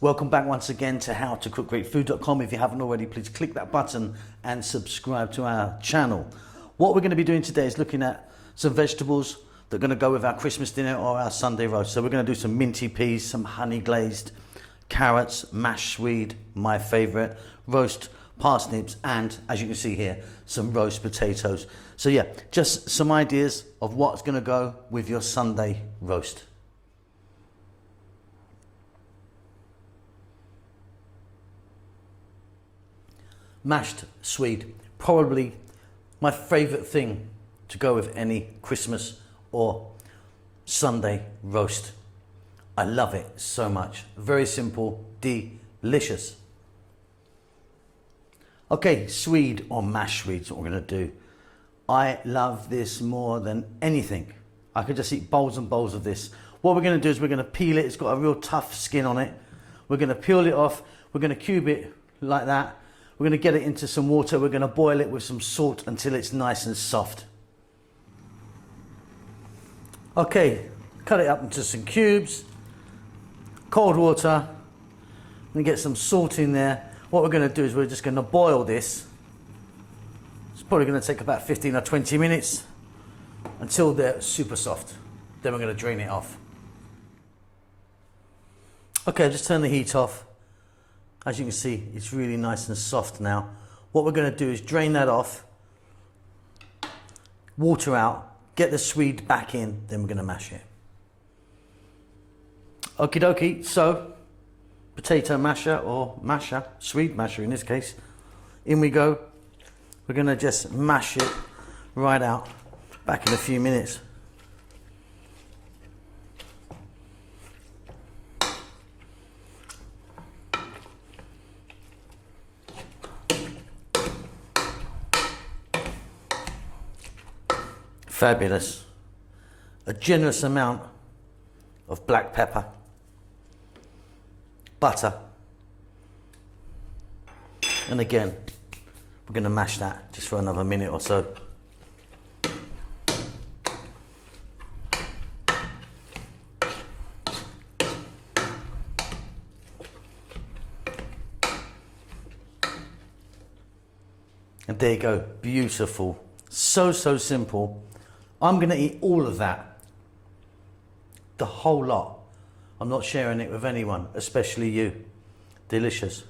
Welcome back once again to howtocookgreatfood.com. If you haven't already, please click that button and subscribe to our channel. What we're going to be doing today is looking at some vegetables that are going to go with our Christmas dinner or our Sunday roast. So we're going to do some minty peas, some honey glazed carrots, mashed swede, my favorite, roast parsnips, and as you can see here, some roast potatoes. So yeah, just some ideas of what's going to go with your Sunday roast. Mashed swede, probably my favorite thing to go with any Christmas or Sunday roast. I love it so much. Very simple, delicious. Okay, swede or mashed swede is what we're going to do. I love this more than anything. I could just eat bowls and bowls of this. What we're going to do is we're going to peel it. It's got a real tough skin on it. We're going to peel it off. We're going to cube it like that. We're going to get it into some water. We're going to boil it with some salt until it's nice and soft. Okay, cut it up into some cubes. Cold water. And get some salt in there. What we're going to do is we're just going to boil this. It's probably going to take about 15 or 20 minutes until they're super soft. Then we're going to drain it off. Okay, just turn the heat off. As you can see, it's really nice and soft now. What we're going to do is drain that off, water out, get the swede back in, then we're going to mash it. Okie dokie, so potato masher or masher, swede masher in this case. In we go. We're going to just mash it right out. Back in a few minutes. Fabulous. A generous amount of black pepper, butter, and again we're going to mash that just for another minute or so. And there you go, beautiful. So simple. I'm going to eat all of that, the whole lot. I'm not sharing it with anyone, especially you. Delicious.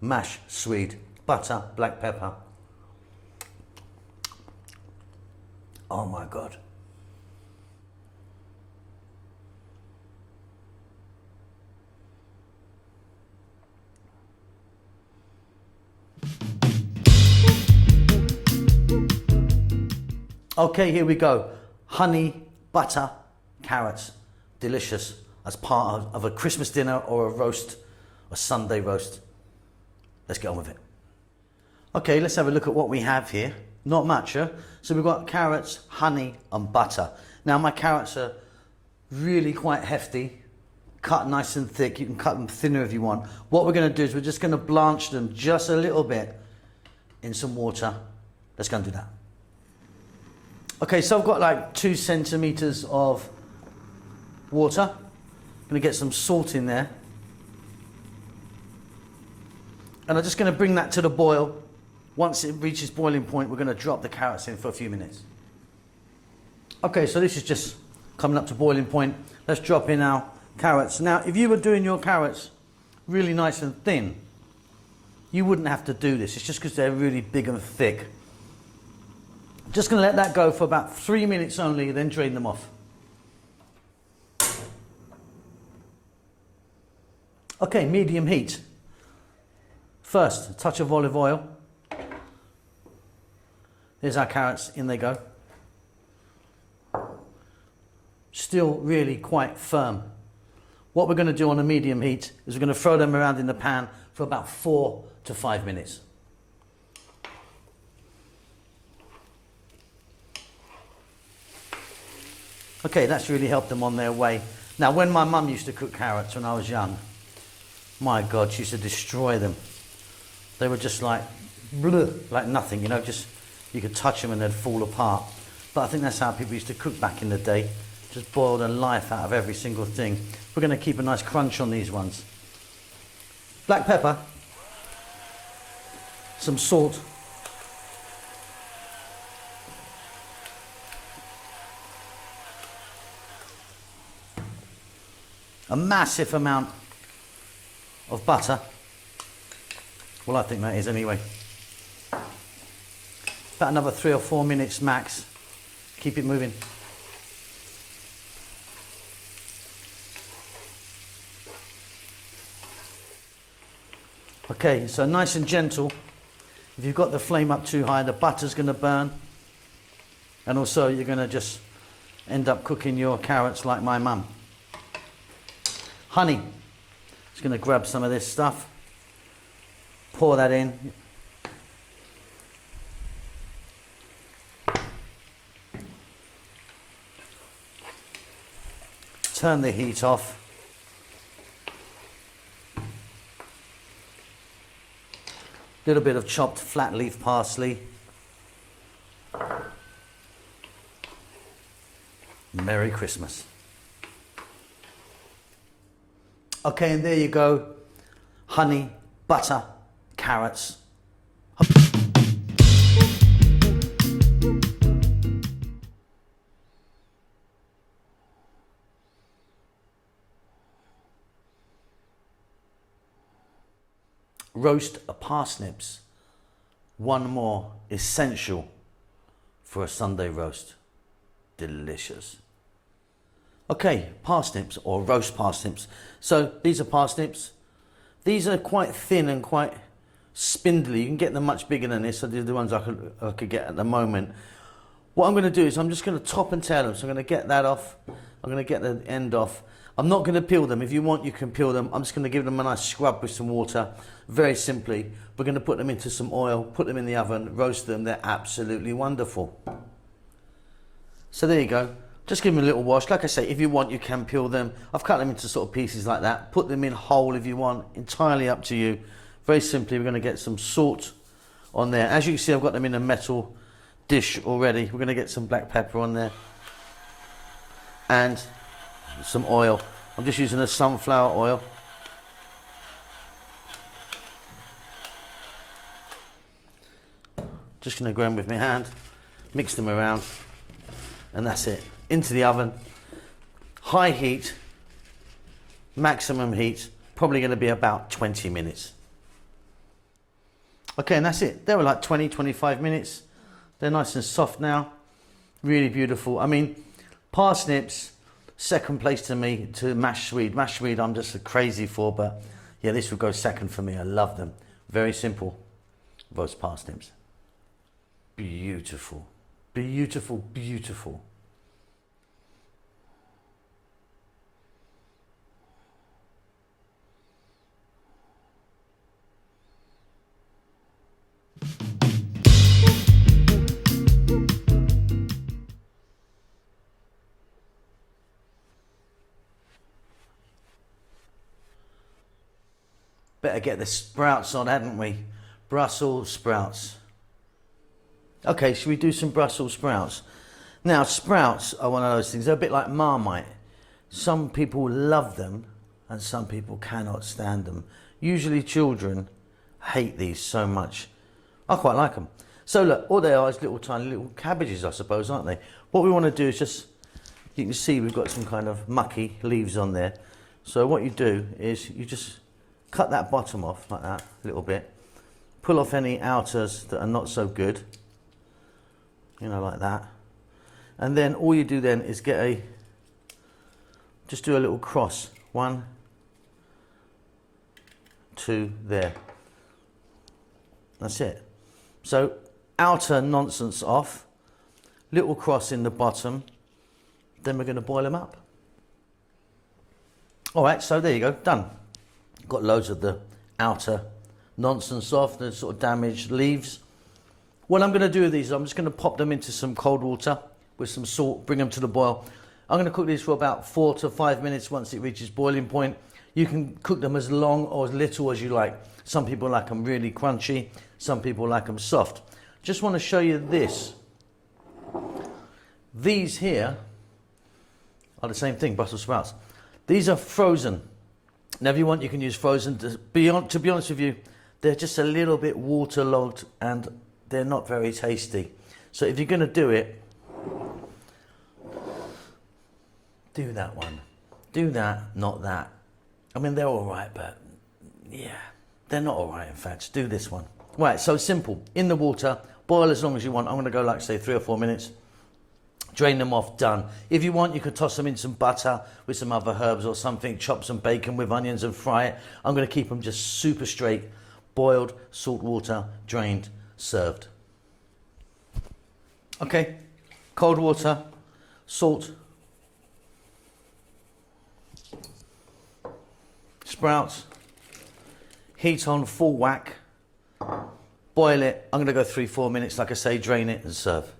Mashed swede, butter, black pepper. Oh my God. Okay, here we go. Honey, butter, carrots. Delicious as part of a Christmas dinner or a roast, a Sunday roast. Let's get on with it. Okay, let's have a look at what we have here. Not much, huh? So we've got carrots, honey, and butter. Now my carrots are really quite hefty, cut nice and thick. You can cut them thinner if you want. What we're going to do is we're just going to blanch them just a little bit in some water. Let's go and do that. Okay, so I've got like 2 centimeters of water. I'm going to get some salt in there. And I'm just going to bring that to the boil. Once it reaches boiling point, we're going to drop the carrots in for a few minutes. Okay, so this is just coming up to boiling point. Let's drop in our carrots. Now, if you were doing your carrots really nice and thin, you wouldn't have to do this. It's just because they're really big and thick. Just going to let that go for about 3 minutes only, then drain them off. Okay, medium heat. First, a touch of olive oil. There's our carrots, in they go. Still really quite firm. What we're going to do on a medium heat is we're going to throw them around in the pan for about 4 to 5 minutes. Okay, that's really helped them on their way. Now, when my mum used to cook carrots when I was young, my God, she used to destroy them. They were just like, bleh, like nothing, you know, just, you could touch them and they'd fall apart. But I think that's how people used to cook back in the day. Just boil the life out of every single thing. We're going to keep a nice crunch on these ones. black pepper, some salt, a massive amount of butter. Well, I think that is anyway. About another 3 or 4 minutes max. Keep it moving. Okay, so nice and gentle. If you've got the flame up too high, the butter's going to burn. And also you're going to just end up cooking your carrots like my mum. Honey. Just going to grab some of this stuff. Pour that in. Turn the heat off. Little bit of chopped flat leaf parsley. Merry Christmas. Okay, and there you go. Honey, butter, carrots. Roast parsnips. One more essential for a Sunday roast. Delicious. Okay, parsnips or roast parsnips. So these are parsnips. These are quite thin and quite spindly. You can get them much bigger than this. So these are the ones I could get at the moment. What I'm going to do is I'm just going to top and tail them. So I'm going to get that off. I'm going to get the end off. I'm not going to peel them. If you want, you can peel them. I'm just going to give them a nice scrub with some water. Very simply. We're going to put them into some oil, put them in the oven, roast them. They're absolutely wonderful. So there you go. Just give them a little wash. Like I say, if you want, you can peel them. I've cut them into sort of pieces like that. Put them in whole if you want. Entirely up to you. Very simply, we're going to get some salt on there. As you can see, I've got them in a metal dish already. We're going to get some black pepper on there. And some oil. I'm just using a sunflower oil. Just going to grab them with my hand, mix them around, and that's it. Into the oven, high heat, maximum heat, probably going to be about 20 minutes. Okay, and that's it. They were like 20-25 minutes. They're nice and soft now. Really beautiful. I mean, parsnips, second place to me to mashed swede. Mashed swede I'm just crazy for, but yeah, this would go second for me. I love them. Very simple. Roast parsnips. Beautiful. Beautiful, beautiful. Better get the sprouts on, hadn't we? Brussels sprouts. Okay, should we do some Brussels sprouts? Now, sprouts are one of those things. They're a bit like Marmite. Some people love them and some people cannot stand them. Usually children hate these so much. I quite like them. So look, all they are is little tiny little cabbages, I suppose, aren't they? What we want to do is just, you can see we've got some kind of mucky leaves on there. So what you do is you just cut that bottom off like that, a little bit. Pull off any outers that are not so good. You know, like that. And then all you do then is just do a little cross. 1, 2, there. That's it. So outer nonsense off, little cross in the bottom, then we're going to boil them up. All right, so there you go, done. Got loads of the outer nonsense off, the sort of damaged leaves. What I'm going to do with these, I'm just going to pop them into some cold water with some salt, bring them to the boil. I'm going to cook these for about 4 to 5 minutes once it reaches boiling point. You can cook them as long or as little as you like. Some people like them really crunchy, some people like them soft. Just want to show you this. These here are the same thing, Brussels sprouts. These are frozen. Now, if you want, you can use frozen. To be honest with you, they're just a little bit waterlogged and they're not very tasty. So if you're going to do it, do that one. Do that, not that. I mean, they're all right, but yeah, they're not all right, in fact. Do this one. Right, so simple. In the water, boil as long as you want. I'm going to go like, say, 3 or 4 minutes. Drain them off, done. If you want, you could toss them in some butter with some other herbs or something, chop some bacon with onions and fry it. I'm going to keep them just super straight, boiled, salt water, drained, served. Okay, cold water, salt, sprouts, heat on full whack, boil it. I'm going to go 3-4 minutes, like I say, drain it and serve.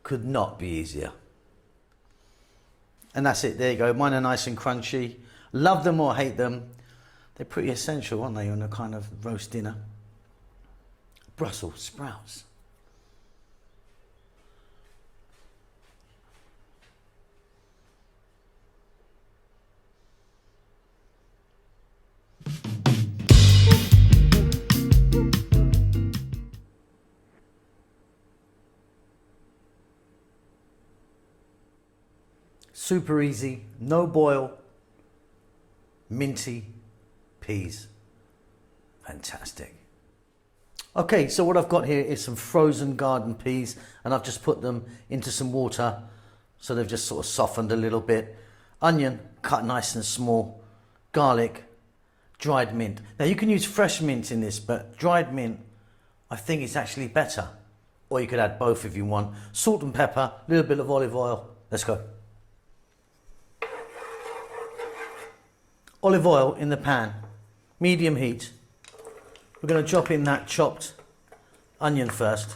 Could not be easier. And that's it, there you go. Mine are nice and crunchy. Love them or hate them. They're pretty essential, aren't they, on a kind of roast dinner? Brussels sprouts. Super easy, no boil, minty peas. Fantastic. Okay, so what I've got here is some frozen garden peas, and I've just put them into some water so they've just sort of softened a little bit. Onion cut nice and small, garlic, dried mint. Now you can use fresh mint in this, but dried mint I think is actually better, or you could add both if you want. Salt and pepper, a little bit of olive oil. Let's go. Olive oil in the pan, medium heat. We're going to drop in that chopped onion first.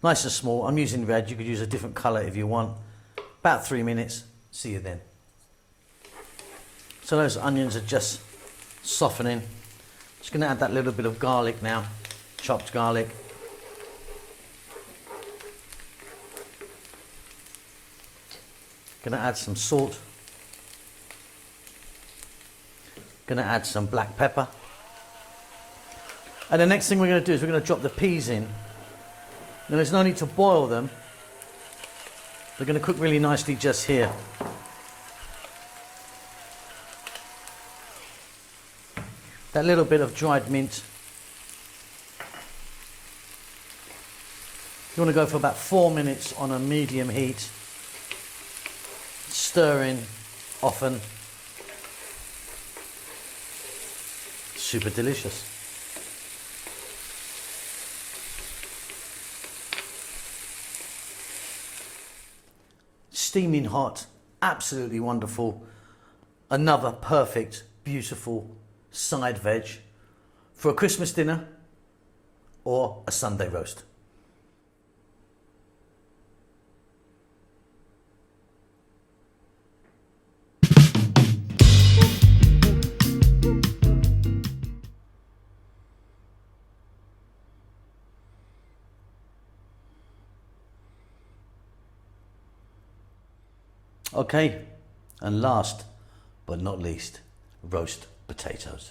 Nice and small. I'm using red. You could use a different colour if you want. About 3 minutes. See you then. So those onions are just softening. Just going to add that little bit of garlic now. Chopped garlic. Going to add some salt. Going to add some black pepper. And the next thing we're going to do is we're going to drop the peas in. Now there's no need to boil them. They're going to cook really nicely just here. That little bit of dried mint. You want to go for about 4 minutes on a medium heat. Stirring often. Super delicious. Steaming hot, absolutely wonderful. Another perfect, beautiful side veg for a Christmas dinner or a Sunday roast. Okay, and last but not least, roast potatoes.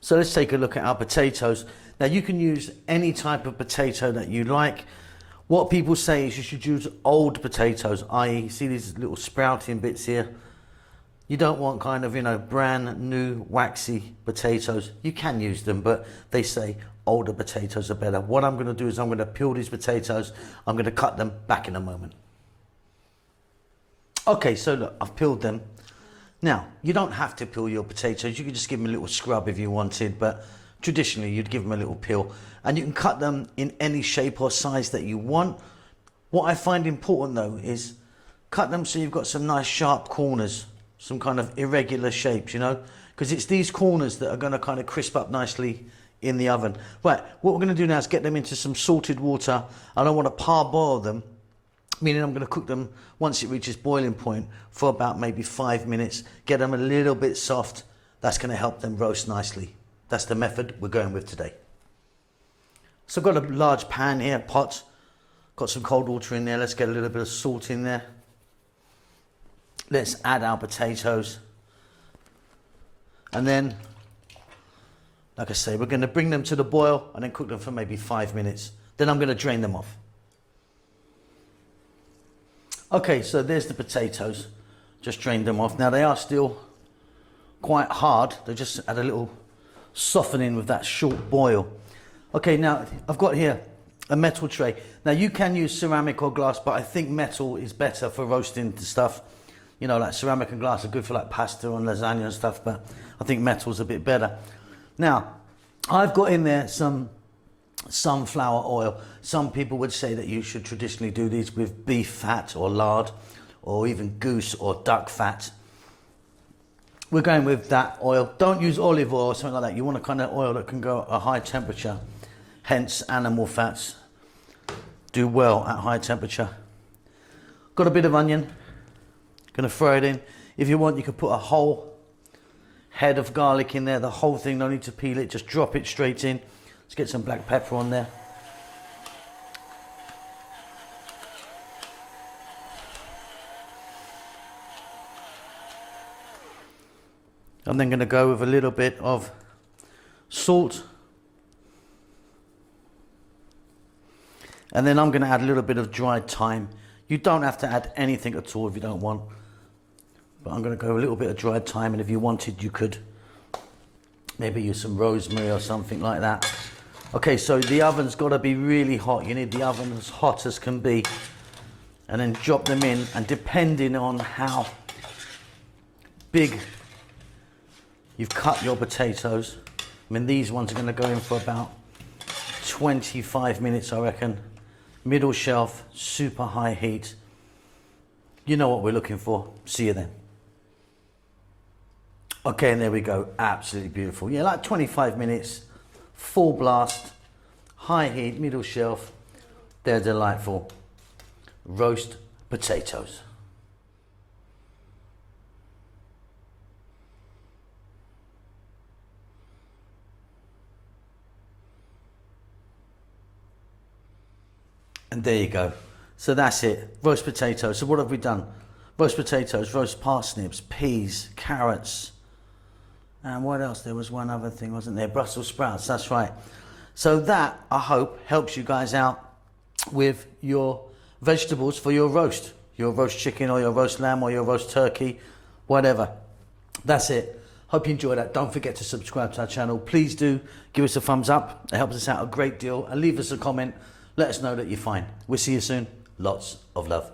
So let's take a look at our potatoes. Now you can use any type of potato that you like. What people say is you should use old potatoes, i.e. see these little sprouting bits here? You don't want kind of, brand new waxy potatoes. You can use them, but they say older potatoes are better. What I'm going to do is I'm going to peel these potatoes. I'm going to cut them back in a moment. Okay, so look, I've peeled them. Now, you don't have to peel your potatoes. You could just give them a little scrub if you wanted, but traditionally you'd give them a little peel. And you can cut them in any shape or size that you want. What I find important though is cut them so you've got some nice sharp corners, some kind of irregular shapes, because it's these corners that are going to kind of crisp up nicely in the oven. Right, what we're going to do now is get them into some salted water. I don't want to parboil them, meaning I'm going to cook them once it reaches boiling point for about maybe 5 minutes. Get them a little bit soft. That's going to help them roast nicely. That's the method we're going with today. So I've got a large pan here, pot. Got some cold water in there. Let's get a little bit of salt in there. Let's add our potatoes. And then, like I say, we're going to bring them to the boil and then cook them for maybe 5 minutes. Then I'm going to drain them off. Okay, so there's the potatoes. Just drained them off. Now they are still quite hard. They just had a little softening with that short boil. Okay, now I've got here a metal tray. Now you can use ceramic or glass, but I think metal is better for roasting the stuff. You know, like ceramic and glass are good for like pasta and lasagna and stuff, but I think metal's a bit better. Now, I've got in there some sunflower oil. Some people would say that you should traditionally do these with beef fat or lard or even goose or duck fat. We're going with that oil. Don't use olive oil or something like that. You want a kind of oil that can go at a high temperature. Hence, animal fats do well at high temperature. Got a bit of onion. Gonna throw it in. If you want, you could put a whole head of garlic in there. The whole thing, no need to peel it. Just drop it straight in. Let's get some black pepper on there. I'm then going to go with a little bit of salt. And then I'm going to add a little bit of dried thyme. You don't have to add anything at all if you don't want. But I'm going to go with a little bit of dried thyme, and if you wanted, you could maybe use some rosemary or something like that. Okay, so the oven's got to be really hot. You need the oven as hot as can be. And then drop them in, and depending on how big you've cut your potatoes, I mean, these ones are going to go in for about 25 minutes, I reckon. Middle shelf, super high heat. You know what we're looking for. See you then. Okay, and there we go. Absolutely beautiful. Yeah, like 25 minutes, full blast, high heat, middle shelf. They're delightful. Roast potatoes. And there you go. So that's it. Roast potatoes. So what have we done? Roast potatoes, roast parsnips, peas, carrots. And what else? There was one other thing, wasn't there? Brussels sprouts. That's right. So that, I hope, helps you guys out with your vegetables for your roast chicken or your roast lamb or your roast turkey, whatever. That's it. Hope you enjoyed that. Don't forget to subscribe to our channel. Please do give us a thumbs up. It helps us out a great deal. And leave us a comment. Let us know that you're fine. We'll see you soon. Lots of love.